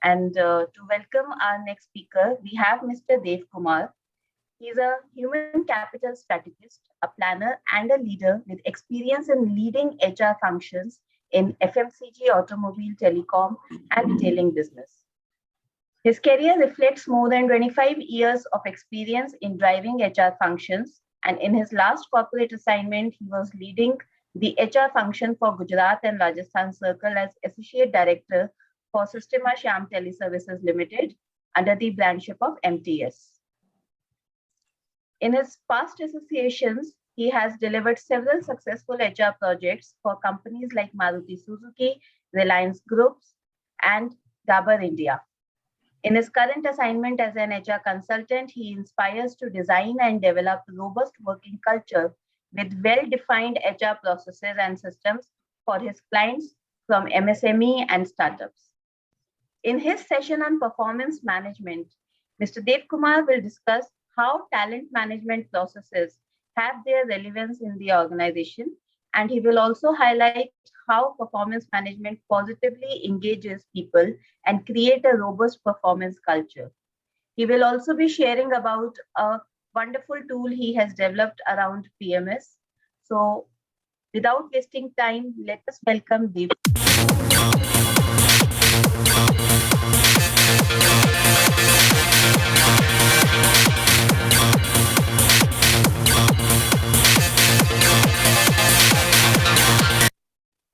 And to welcome our next speaker, we have Mr. Dev Kumar. He's a human capital strategist, a planner, and a leader with experience in leading HR functions in FMCG, automobile, telecom, and retailing business. His career reflects more than 25 years of experience in driving HR functions, and in his last corporate assignment, he was leading the HR function for Gujarat and Rajasthan Circle as Associate Director for Systema Sham Teleservices Limited under the brandship of MTS. In his past associations, he has delivered several successful HR projects for companies like Maruti Suzuki, Reliance Groups, and Dabur India. In his current assignment as an HR consultant, he inspires to design and develop robust working culture with well-defined HR processes and systems for his clients from MSME and startups. In his session on performance management, Mr. Dev Kumar will discuss how talent management processes have their relevance in the organization, and he will also highlight how performance management positively engages people and create a robust performance culture. He will also be sharing about a wonderful tool he has developed around PMS. So without wasting time, let us welcome Dev.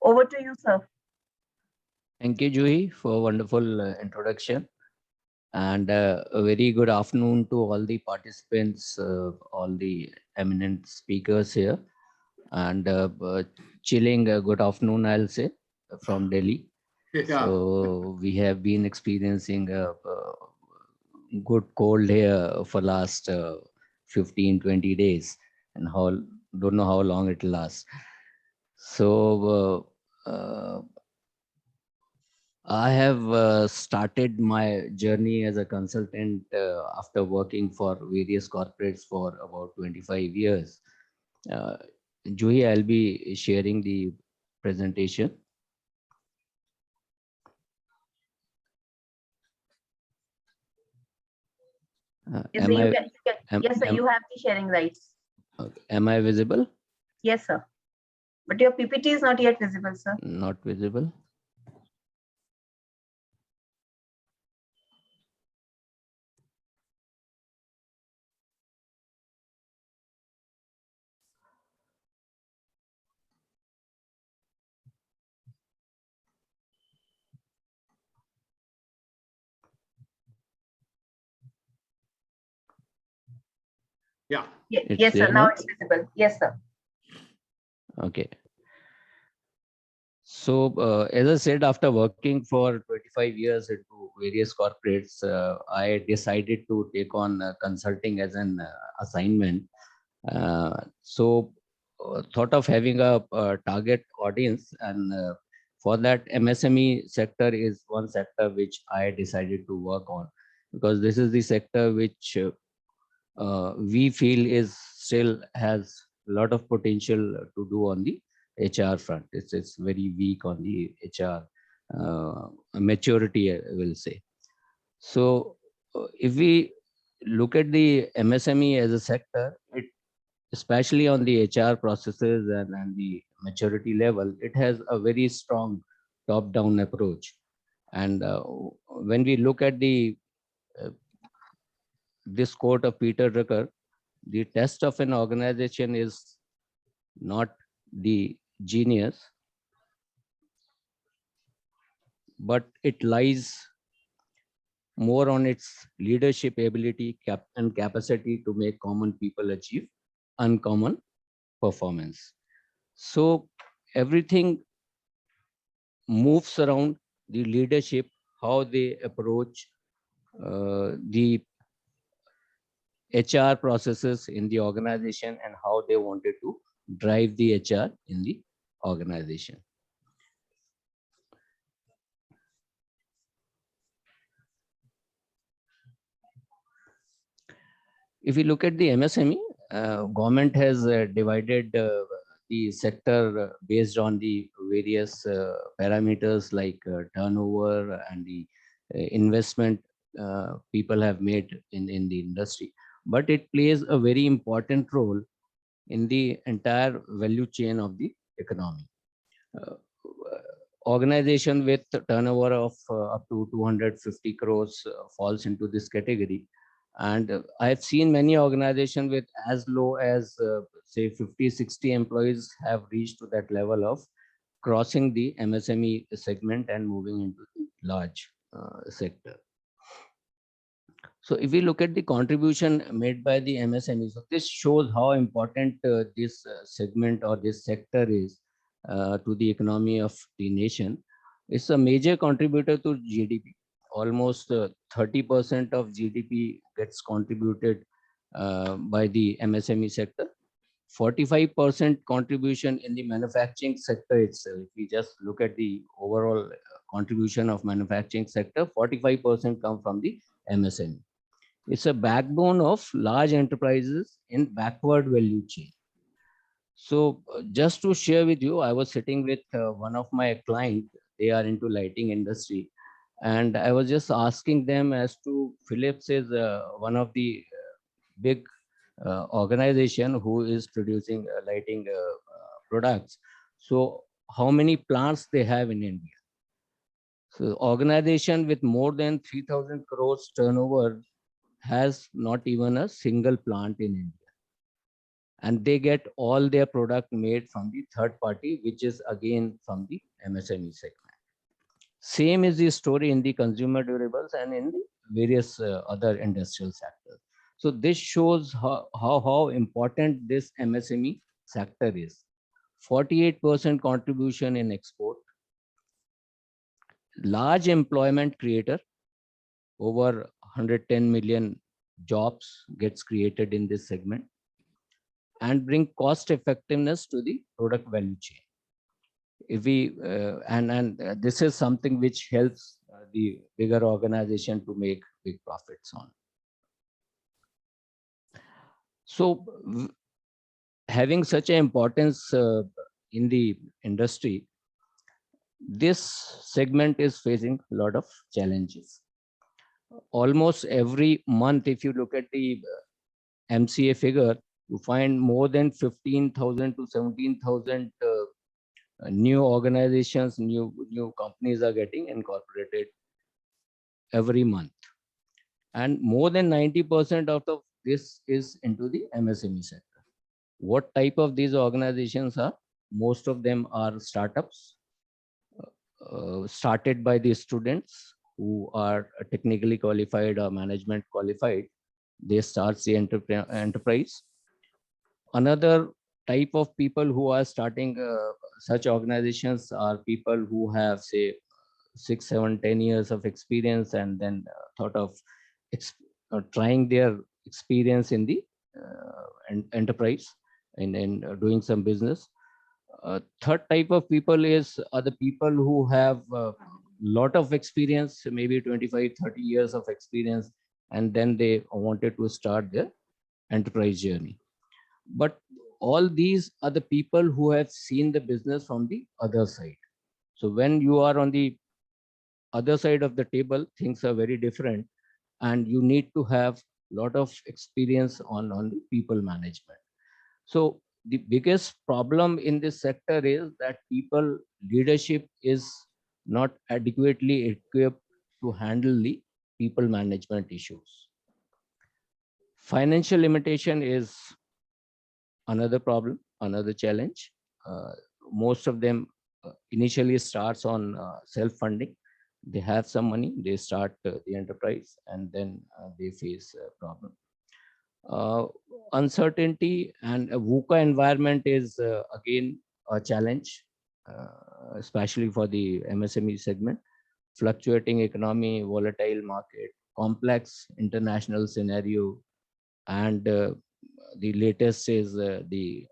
Over to you, sir. Thank you, Juhi, for a wonderful introduction. And a very good afternoon to all the participants, all the eminent speakers here. And chilling good afternoon, I'll say, from Delhi. Yeah. So we have been experiencing a good cold here for last 15-20 days, and don't know how long it will last. So I have started my journey as a consultant after working for various corporates for about 25 years. Juhi, I'll be sharing the presentation. Yes, sir, you have the sharing rights. Okay. Am I visible? Yes, sir. But your PPT is not yet visible, sir. Not visible. Yeah. Yes, sir. Now it's visible. Yes, sir. Okay. So, as I said, after working for 25 years into various corporates, I decided to take on consulting as an assignment. Thought of having a target audience, and for that, MSME sector is one sector which I decided to work on, because this is the sector which we feel is still has a lot of potential to do on the HR front. It's very weak on the HR maturity, I will say. So if we look at the MSME as a sector, especially on the HR processes and the maturity level, it has a very strong top-down approach. And when we look at this quote of Peter Drucker, the test of an organization is not the genius, but it lies more on its leadership ability and capacity to make common people achieve uncommon performance. So everything moves around the leadership, how they approach the HR processes in the organization, and how they wanted to drive the HR in the organization. If you look at the MSME, government has divided the sector based on the various parameters like turnover and the investment people have made in the industry, but it plays a very important role in the entire value chain of the economy. Uh, Organization with turnover of up to 250 crores falls into this category. And I've seen many organizations with as low as say 50, 60 employees have reached to that level of crossing the MSME segment and moving into the large sector. So if we look at the contribution made by the MSMEs, so this shows how important this segment or this sector is to the economy of the nation. It's a major contributor to GDP. Almost 30% of GDP gets contributed by the MSME sector. 45% contribution in the manufacturing sector itself. If we just look at the overall contribution of manufacturing sector, 45% come from the MSME. It's a backbone of large enterprises in backward value chain. So just to share with you, I was sitting with one of my clients. They are into lighting industry, and I was just asking them as to Philips is one of the big organization who is producing lighting products. So how many plants they have in India? So organization with more than 3,000 crores turnover has not even a single plant in India. And they get all their product made from the third party, which is again from the MSME segment. Same is the story in the consumer durables and in the various other industrial sectors. So this shows how important this MSME sector is. 48% contribution in export, large employment creator, over 110 million jobs gets created in this segment, and bring cost effectiveness to the product value chain. If we this is something which helps the bigger organization to make big profits on. So having such an importance in the industry, this segment is facing a lot of challenges. Almost every month, if you look at the MCA figure, you find more than 15,000 to 17,000 new organizations, new companies are getting incorporated every month. And more than 90% of this is into the MSME sector. What type of these organizations are? Most of them are startups started by the students who are technically qualified or management qualified. They start the enterprise. Another type of people who are starting such organizations are people who have, say, 6, 7, 10 years of experience, and then thought of trying their experience in the enterprise and doing some business. Third type of people are the people who have a lot of experience, maybe 25, 30 years of experience, and then they wanted to start their enterprise journey. But all these are the people who have seen the business from the other side. So when you are on the other side of the table, things are very different, and you need to have a lot of experience on the people management. So the biggest problem in this sector is that people leadership is not adequately equipped to handle the people management issues. Financial limitation is another problem, another challenge. Most of them initially starts on self-funding. They have some money, they start the enterprise, and then they face a problem. Uncertainty and a VUCA environment is again a challenge, especially for the MSME segment. Fluctuating economy, volatile market, complex international scenario, and the latest is the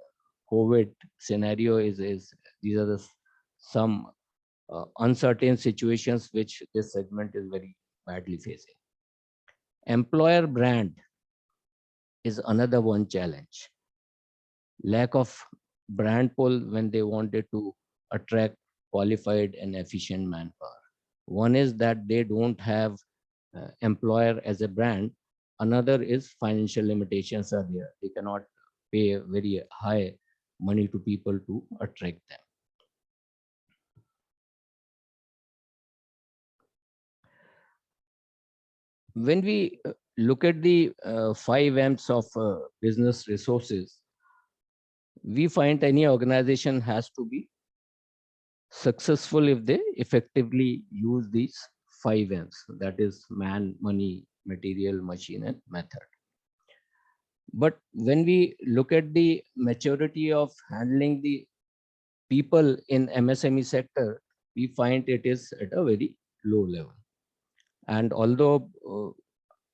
COVID scenario. Is these are some uncertain situations which this segment is very badly facing. Employer brand is another one challenge. Lack of brand pull when they wanted to attract qualified and efficient manpower. One is that they don't have employer as a brand. Another is financial limitations are there. They cannot pay very high money to people to attract them. When we look at the 5 M's of business resources, we find any organization has to be successful if they effectively use these 5 M's, that is man, money, material, machine, and method. But when we look at the maturity of handling the people in MSME sector, we find it is at a very low level. And although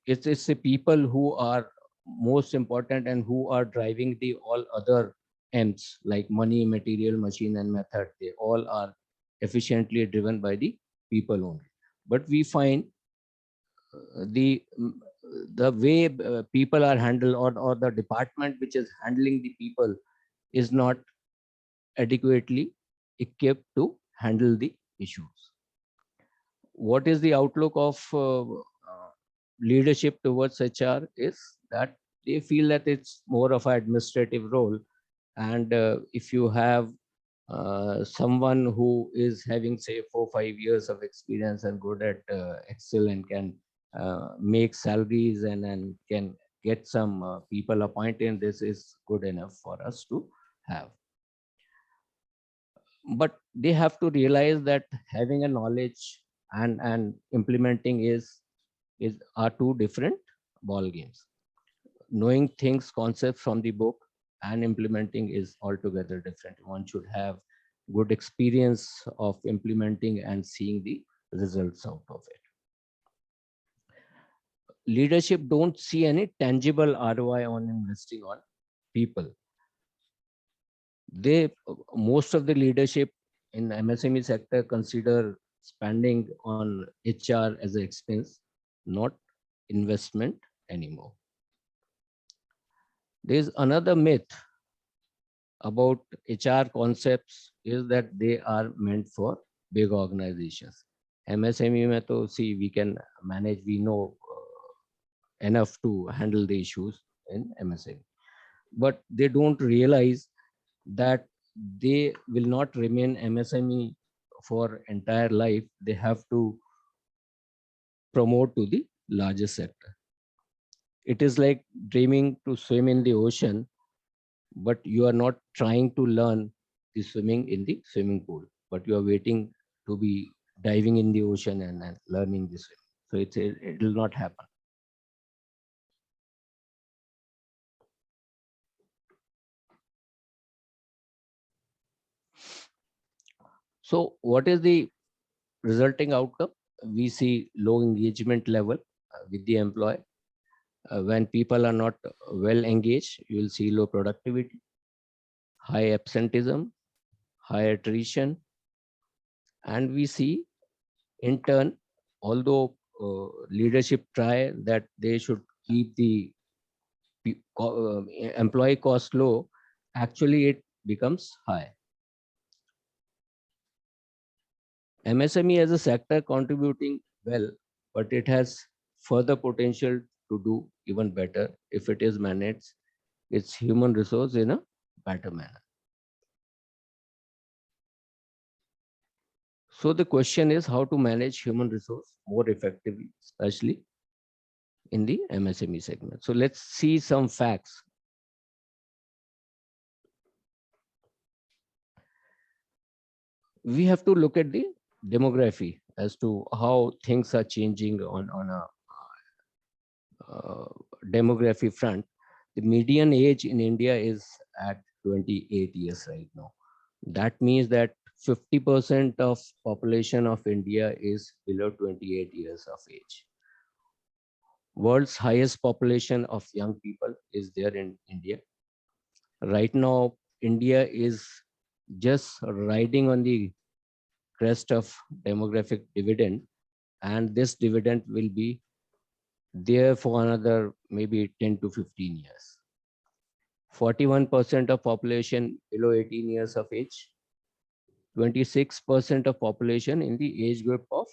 it's the people who are most important and who are driving the all other M's like money, material, machine, and method, they all are efficiently driven by the people only. But we find the way people are handled, or the department which is handling the people is not adequately equipped to handle the issues. What is the outlook of leadership towards HR is that they feel that it's more of an administrative role. And if you have someone who is having say 4 5 years of experience and good at Excel and can make salaries and can get some people appointed, this is good enough for us to have. But they have to realize that having a knowledge and implementing is are two different ball games. Knowing things, concepts from the book, and implementing is altogether different. One should have good experience of implementing and seeing the results out of it. Leadership don't see any tangible ROI on investing on people. Most of the leadership in MSME sector consider spending on HR as an expense, not investment anymore. There's another myth about HR concepts is that they are meant for big organizations. MSME mein to see we can manage, we know enough to handle the issues in MSME. But they don't realize that they will not remain MSME for entire life. They have to promote to the larger sector. It is like dreaming to swim in the ocean, but you are not trying to learn the swimming in the swimming pool, but you are waiting to be diving in the ocean and learning the swim. So it will not happen. So what is the resulting outcome? We see low engagement level with the employee. When people are not well engaged, you will see low productivity, high absenteeism, high attrition, and we see in turn, although leadership try that they should keep the employee cost low, actually it becomes high. MSME as a sector contributing well, but it has further potential to do even better if it is managed its human resource in a better manner. So the question is how to manage human resource more effectively, especially in the MSME segment. So let's see some facts. We have to look at the demography as to how things are changing on a demography front. The median age in India is at 28 years right now. That means that 50% of population of India is below 28 years of age. World's highest population of young people is there in India. Right now, India is just riding on the crest of demographic dividend, and this dividend will be there for another maybe 10 to 15 years. 41% of population below 18 years of age, 26% of population in the age group of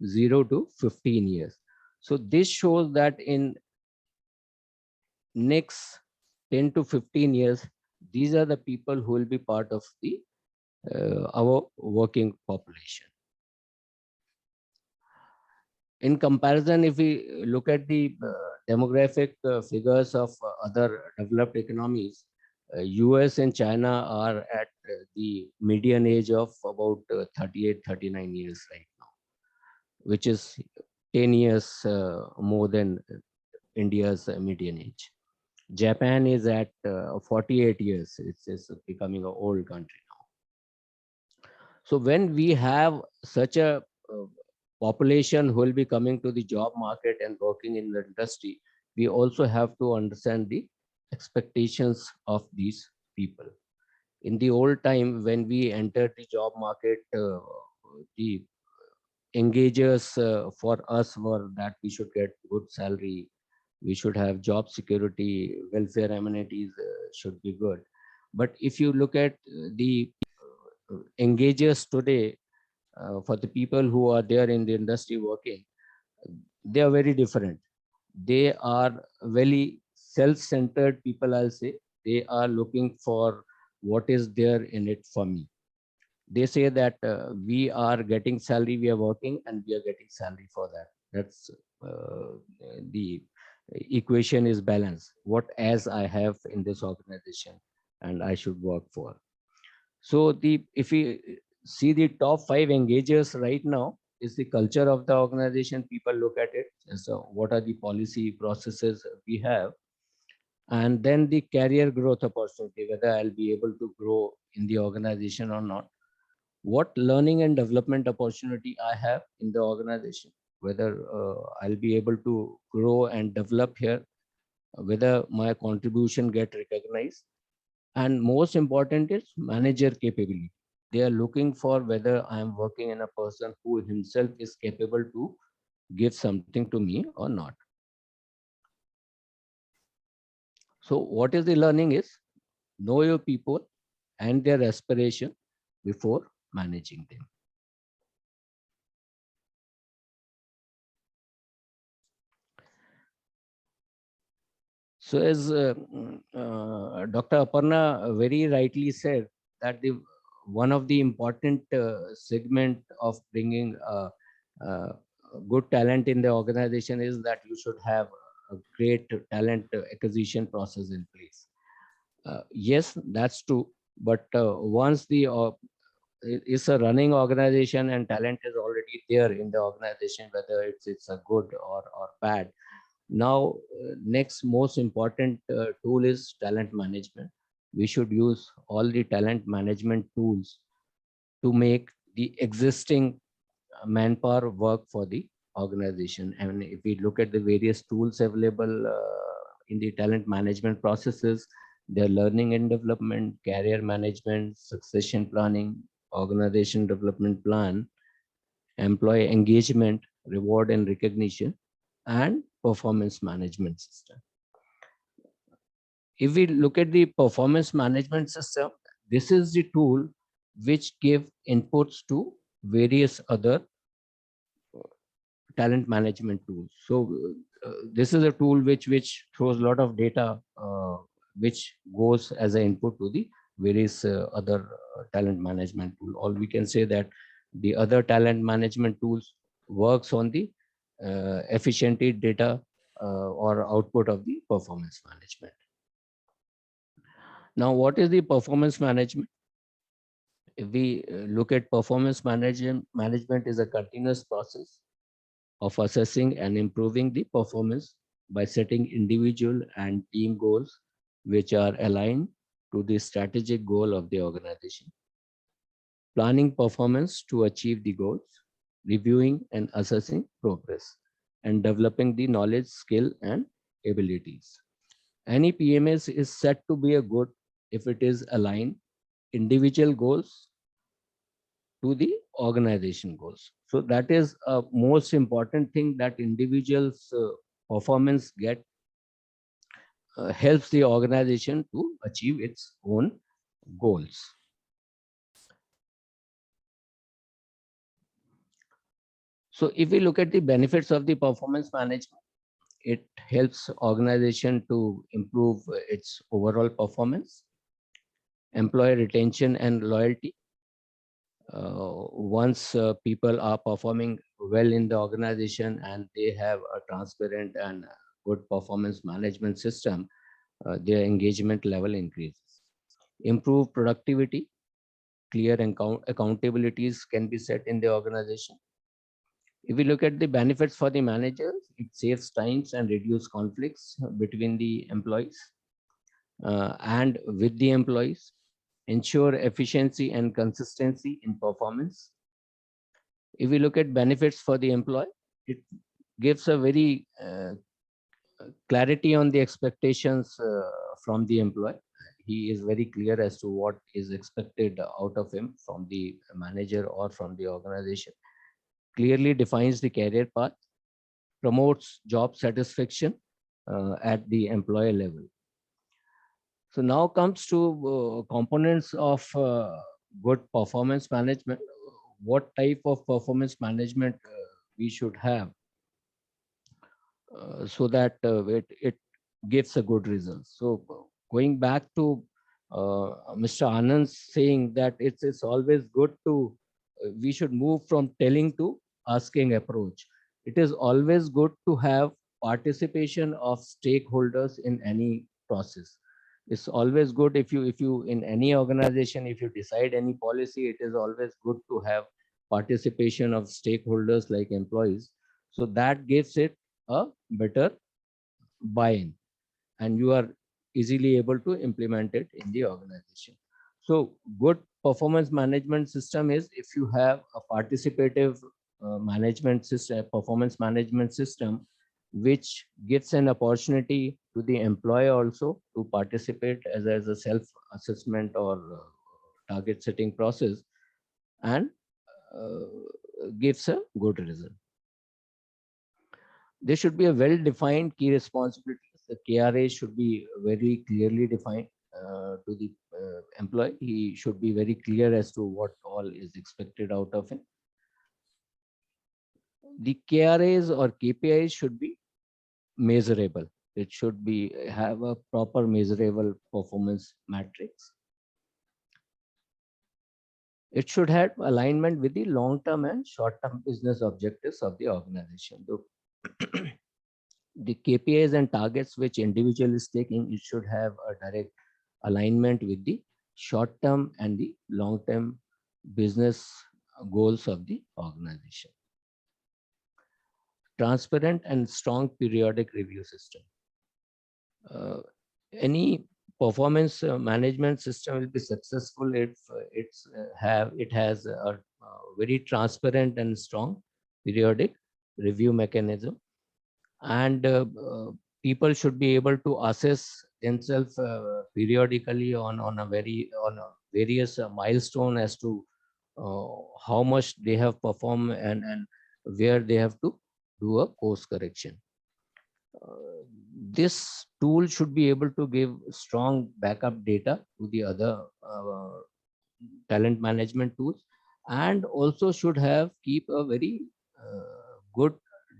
0 to 15 years. So this shows that in next 10 to 15 years, these are the people who will be part of the our working population. In comparison, if we look at the demographic figures of other developed economies, US and China are at the median age of about 38, 39 years right now, which is 10 years more than India's median age. Japan is at 48 years. It's becoming an old country now. So when we have such a population who will be coming to the job market and working in the industry, we also have to understand the expectations of these people. In the old time, when we entered the job market, the engagers for us were that we should get good salary, we should have job security, welfare amenities should be good. But if you look at the engagers today, for the people who are there in the industry working, they are very different. They are very self-centered people, I'll say. They are looking for what is there in it for me. They say that we are getting salary, we are working, and we are getting salary for that. That's the equation is balanced. What as I have in this organization, and I should work for. So the if we see the top 5 engagers right now is the culture of the organization. People look at it. So what are the policy processes we have, and then the career growth opportunity, whether I'll be able to grow in the organization or not, what learning and development opportunity I have in the organization, whether I'll be able to grow and develop here, whether my contribution get recognized, and most important is manager capability. They are looking for whether I am working in a person who himself is capable to give something to me or not. So what is the learning is know your people and their aspiration before managing them. So as Dr. Aparna very rightly said, that the one of the important segment of bringing good talent in the organization is that you should have a great talent acquisition process in place. Yes, that's true. But once the it's a running organization and talent is already there in the organization, whether it's a good or bad. Now, next most important tool is talent management. We should use all the talent management tools to make the existing manpower work for the organization. And if we look at the various tools available in the talent management processes, their learning and development, career management, succession planning, organization development plan, employee engagement, reward and recognition, and performance management system. If we look at the performance management system, this is the tool which give inputs to various other talent management tools. So this is a tool which throws a lot of data which goes as an input to the various other talent management tool. Or we can say that the other talent management tools works on the efficiency data or output of the performance management. Now, what is the performance management? If we look at performance management is a continuous process of assessing and improving the performance by setting individual and team goals which are aligned to the strategic goal of the organization, planning performance to achieve the goals, reviewing and assessing progress, and developing the knowledge, skill, and abilities. Any PMS is set to be a good if it is aligned individual goals to the organization goals. So that is a most important thing, that individuals performance get helps the organization to achieve its own goals. So if we look at the benefits of the performance management, it helps organization to improve its overall performance, employee retention and loyalty. Once people are performing well in the organization and they have a transparent and good performance management system, their engagement level increases. Improve productivity, clear accountabilities can be set in the organization. If we look at the benefits for the managers, it saves times and reduce conflicts between the employees and with the employees, ensure efficiency and consistency in performance. If we look at benefits for the employee, it gives a very clarity on the expectations from the employee. He is very clear as to what is expected out of him from the manager or from the organization. Clearly defines the career path, promotes job satisfaction at the employer level. So now comes to components of good performance management. What type of performance management we should have so that it gives a good result. So going back to Mr. Anand's saying that it's always good to, we should move from telling to asking approach. It is always good to have participation of stakeholders in any process. It's always good if you in any organization, if you decide any policy, it is always good to have participation of stakeholders like employees. So that gives it a better buy-in and you are easily able to implement it in the organization. So good performance management system is if you have a participative management system, performance management system, which gives an opportunity to the employee also to participate as a self-assessment or target setting process and gives a good result. There should be a well-defined key responsibilities. The KRA should be very clearly defined to the employee. He should be very clear as to what all is expected out of him. The KRAs or KPIs should be measurable. It should be have a proper measurable performance matrix. It should have alignment with the long-term and short-term business objectives of the organization. The KPIs and targets which individual is taking, it should have a direct alignment with the short-term and the long-term business goals of the organization. Transparent and strong periodic review system. Any performance management system will be successful if it has a very transparent and strong periodic review mechanism, and people should be able to assess themselves periodically on various milestone as to how much they have performed and where they have to do a course correction. This tool should be able to give strong backup data to the other talent management tools, and also should have keep a very good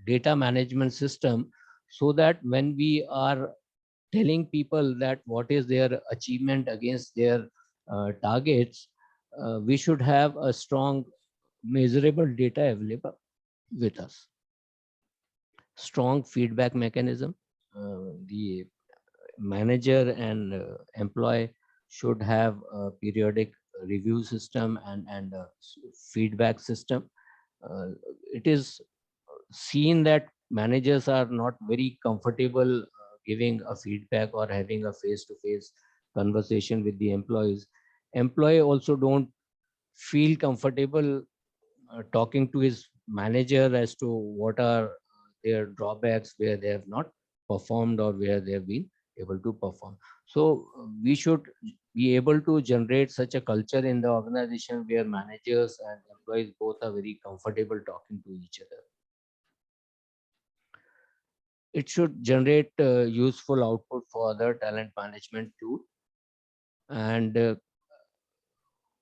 data management system, so that when we are telling people that what is their achievement against their targets, we should have a strong measurable data available with us. Strong feedback mechanism. The manager and employee should have a periodic review system and a feedback system. It is seen that managers are not very comfortable giving a feedback or having a face-to-face conversation with the employees. Employee also don't feel comfortable talking to his manager as to what are their drawbacks, where they have not performed or where they have been able to perform. So we should be able to generate such a culture in the organization where managers and employees both are very comfortable talking to each other. It should generate useful output for other talent management tools, and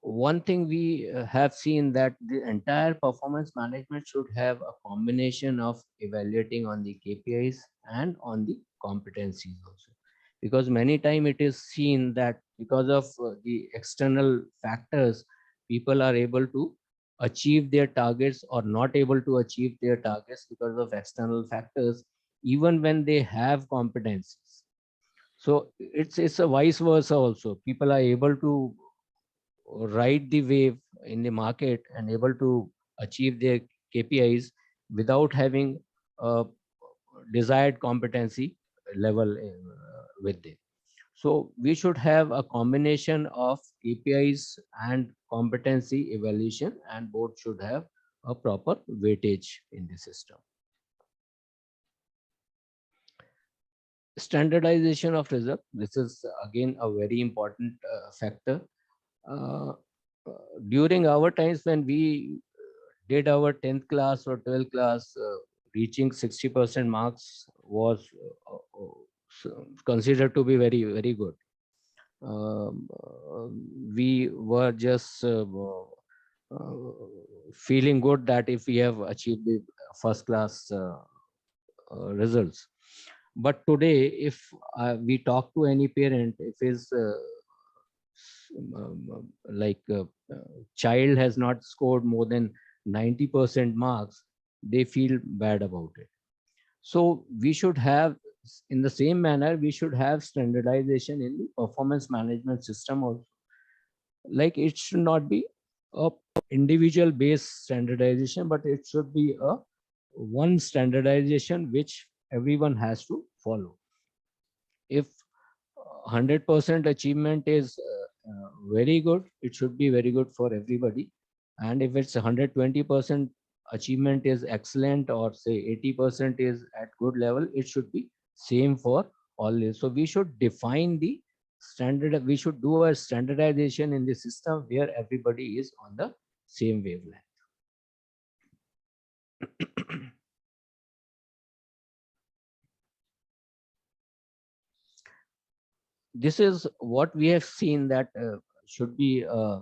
one thing we have seen that the entire performance management should have a combination of evaluating on the KPIs and on the competencies also, because many time it is seen that because of the external factors, people are able to achieve their targets or not able to achieve their targets because of external factors, even when they have competencies. So it's a vice versa also. People are able to ride the wave in the market and able to achieve their KPIs without having a desired competency level with them. So we should have a combination of KPIs and competency evaluation, and both should have a proper weightage in the system. Standardization of result. This is again a very important factor. Uh, During our times when we did our 10th class or 12th class, reaching 60% marks was considered to be very, very good. We were just feeling good that if we have achieved the first class results. But today, if we talk to any parent, if his like child has not scored more than 90% marks, they feel bad about it. So we should have, in the same manner, we should have standardization in the performance management system also. Like it should not be a individual based standardization, but it should be a one standardization which everyone has to follow. If 100% achievement is very good, it should be very good for everybody. And if it's 120% achievement is excellent, or say 80% is at good level, it should be same for all this. So we should define the standard, we should do a standardization in the system where everybody is on the same wavelength. This is what we have seen that should be uh,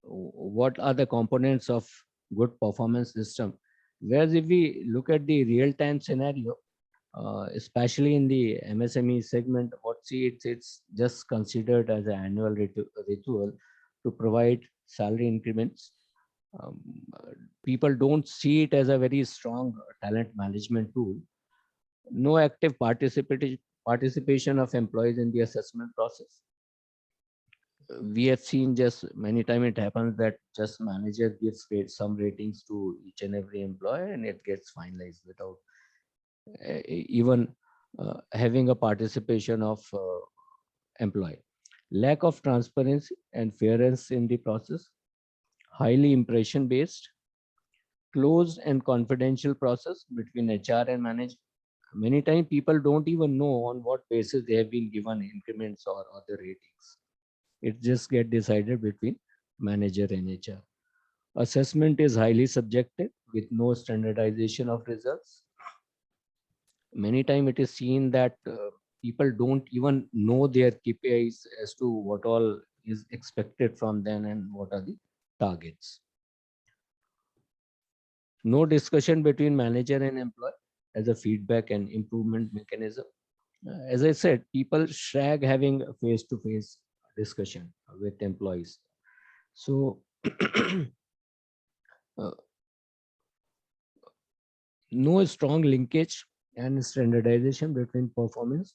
what are the components of good performance system. Whereas if we look at the real-time scenario, especially in the MSME segment, it's just considered as an annual ritual to provide salary increments. Um, People don't see it as a very strong talent management tool. No active participation of employees in the assessment process. We have seen just many times it happens that just manager gives some ratings to each and every employee, and it gets finalized without even having a participation of employee. Lack of transparency and fairness in the process, highly impression based, closed and confidential process between HR and manager. Many times people don't even know on what basis they have been given increments or other ratings. It just get decided between manager and HR. Assessment is highly subjective with no standardization of results. Many times it is seen that people don't even know their KPIs as to what all is expected from them and what are the targets. No discussion between manager and employee as a feedback and improvement mechanism. As I said, people shrag having a face-to-face discussion with employees. So no strong linkage and standardization between performance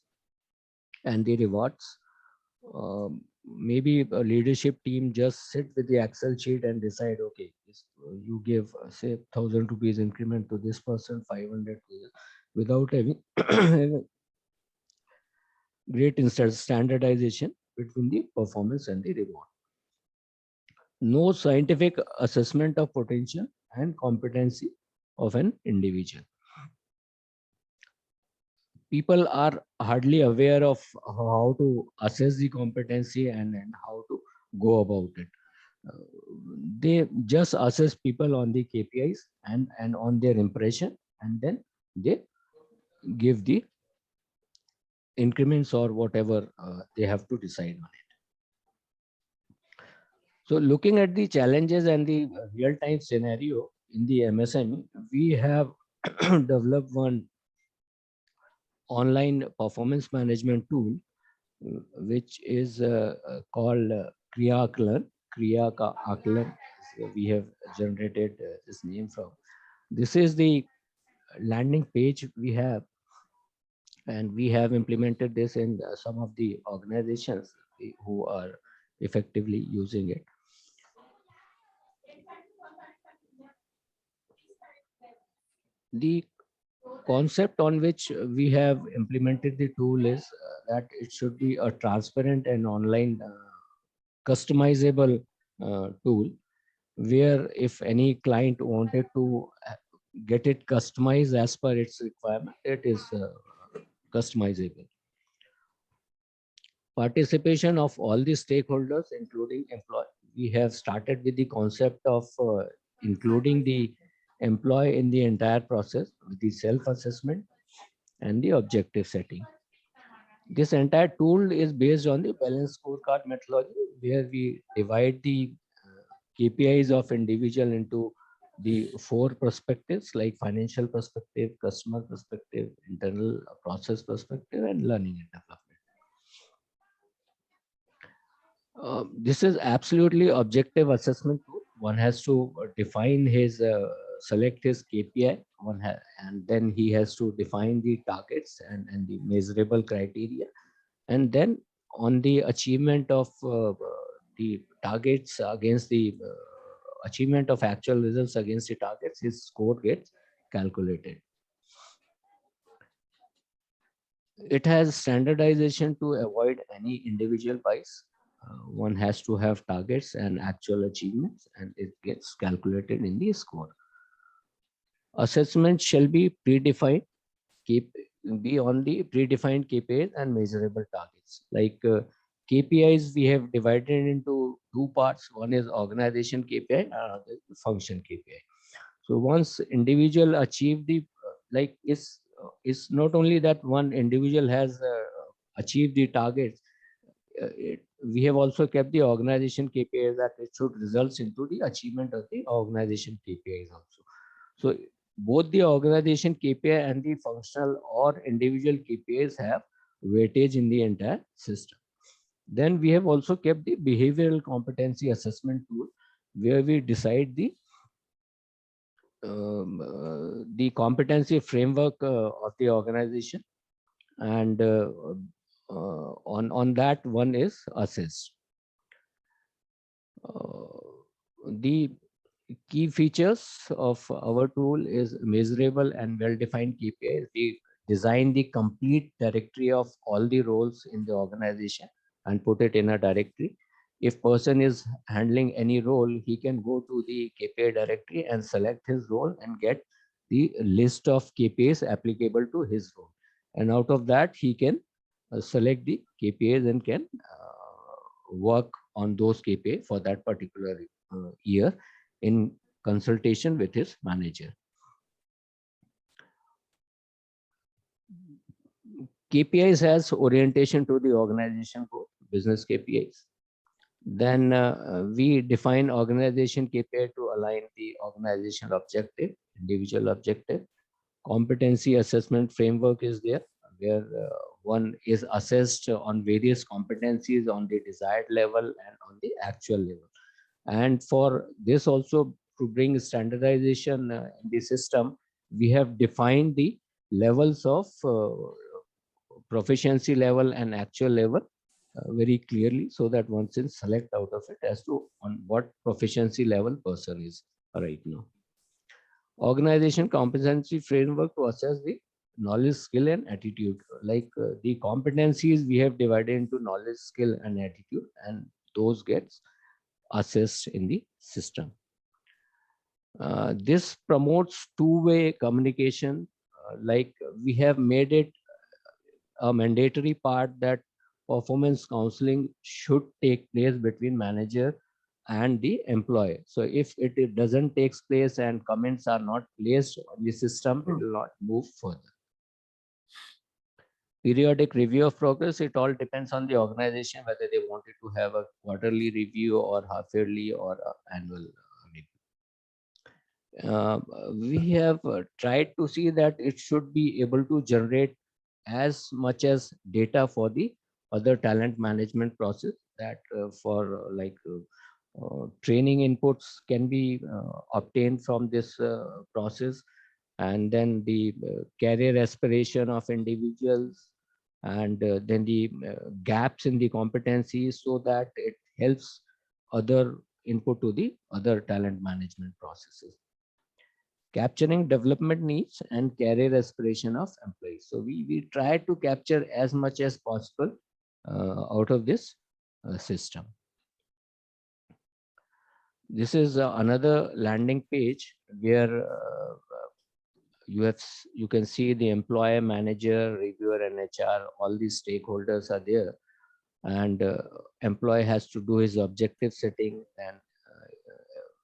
and the rewards. Maybe a leadership team just sit with the Excel sheet and decide, okay, you give say 1,000 rupees increment to this person, 500 to this, without having great standardization between the performance and the reward. No scientific assessment of potential and competency of an individual. People are hardly aware of how to assess the competency and how to go about it. They just assess people on the KPIs and on their impression, and then they give the increments or whatever they have to decide on it. So looking at the challenges and the real-time scenario in the MSME, we have developed one online performance management tool, which is called Kriya Aklan. Kriya Ka Aklan, we have generated this name from. This is the landing page we have, and we have implemented this in some of the organizations who are effectively using it. The concept on which we have implemented the tool is that it should be a transparent and online customizable tool, where if any client wanted to get it customized as per its requirement, it is customizable. Participation of all the stakeholders, including employee. We have started with the concept of including the employee in the entire process with the self-assessment and the objective setting. This entire tool is based on the balanced scorecard methodology, where we divide the KPIs of individual into the 4 perspectives, like financial perspective, customer perspective, internal process perspective, and learning and development. This is absolutely objective assessment tool. One has to define his, select his KPI, and then he has to define the targets and the measurable criteria. And then on the achievement of the targets against the achievement of actual results against the targets, his score gets calculated. It has standardization to avoid any individual bias. One has to have targets and actual achievements, and it gets calculated in the score. Assessment shall be predefined, be on the predefined KPIs and measurable targets. Like KPIs, we have divided into 2 parts. One is organization KPI, another is function KPI. So once individual achieve the, like it's not only that one individual has achieved the targets, we have also kept the organization KPIs that it should result into the achievement of the organization KPIs also. So both the organization KPI and the functional or individual KPIs have weightage in the entire system. Then we have also kept the behavioral competency assessment tool, where we decide the competency framework of the organization, and on that one is assessed. The key features of our tool is measurable and well-defined KPIs. We design the complete directory of all the roles in the organization and put it in a directory. If person is handling any role, he can go to the KPI directory and select his role and get the list of KPIs applicable to his role. And out of that, he can select the KPIs and can work on those KPI for that particular year in consultation with his manager. KPIs has orientation to the organization goal, business KPIs. Then we define organization KPI to align the organizational objective, individual objective. Competency assessment framework is there, where one is assessed on various competencies on the desired level and on the actual level. And for this also, to bring standardization in the system, we have defined the levels of proficiency level and actual level very clearly, so that one can select out of it as to on what proficiency level person is right now. Organization competency framework to assess the knowledge, skill, and attitude. Like the competencies we have divided into knowledge, skill, and attitude, and those gets assessed in the system. This promotes two-way communication. Like we have made it a mandatory part that performance counseling should take place between manager and the employee. So if it doesn't take place and comments are not placed on the system, it will not move further. Periodic review of progress, it all depends on the organization, whether they wanted to have a quarterly review or half yearly or annual review. We have tried to see that it should be able to generate as much as data for the other talent management process, that for training inputs can be obtained from this process, and then the career aspiration of individuals, and then the gaps in the competencies, so that it helps other input to the other talent management processes. Capturing development needs and career aspiration of employees. So we try to capture as much as possible out of this system. This is another landing page where you can see the employer, manager, reviewer, and HR. All these stakeholders are there, and employee has to do his objective setting, and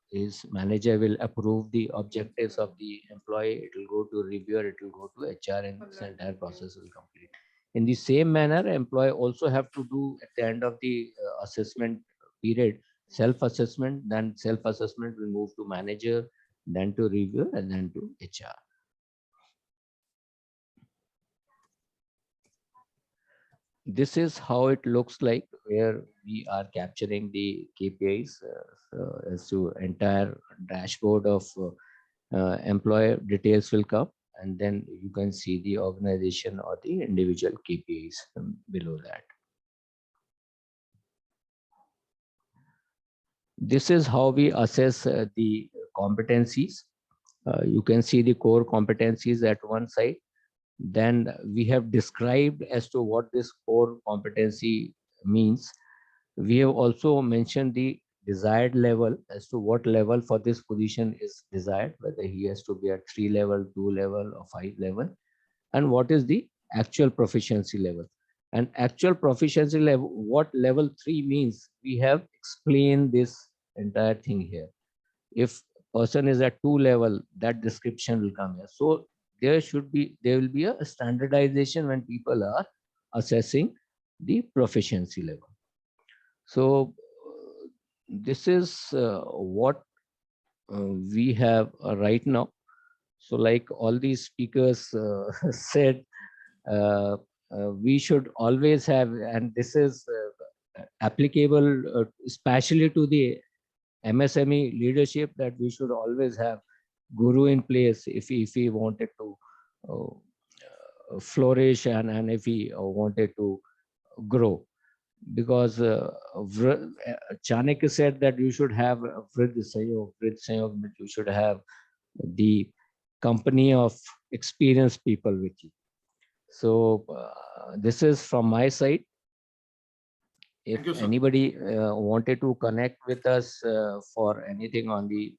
his manager will approve the objectives of the employee. It will go to reviewer, it will go to HR, and this entire process will complete. In the same manner, employee also have to do at the end of the assessment period self-assessment. Then self-assessment will move to manager, then to reviewer, and then to HR. This is how it looks like, where we are capturing the KPIs as to entire dashboard of employer details will come, and then you can see the organization or the individual KPIs below that. This is how we assess the competencies. You can see the core competencies at one side. Then we have described as to what this core competency means. We have also mentioned the desired level, as to what level for this position is desired, whether he has to be at 3 level, 2 level, or 5 level, and what is the actual proficiency level. And actual proficiency level, what level 3 means, we have explained this entire thing here. If person is at 2 level, that description will come here. So there will be a standardization when people are assessing the proficiency level. So this is what we have right now. So like all these speakers said, we should always have, and this is applicable especially to the MSME leadership, that we should always have guru in place if we wanted to flourish, and if we wanted to grow. Because Chanakya said that you should have Vrid Sanyog, you should have the company of experienced people with you. So this is from my side. If anybody wanted to connect with us for anything on the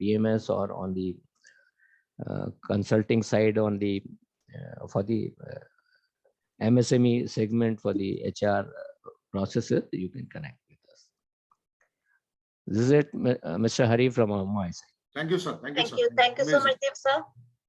PMS or on the consulting side, on the for the MSME segment for the HR processes, you can connect with us. This is it, Mr. Hari, from my side. Thank you, sir. Thank you so much, Dev, sir.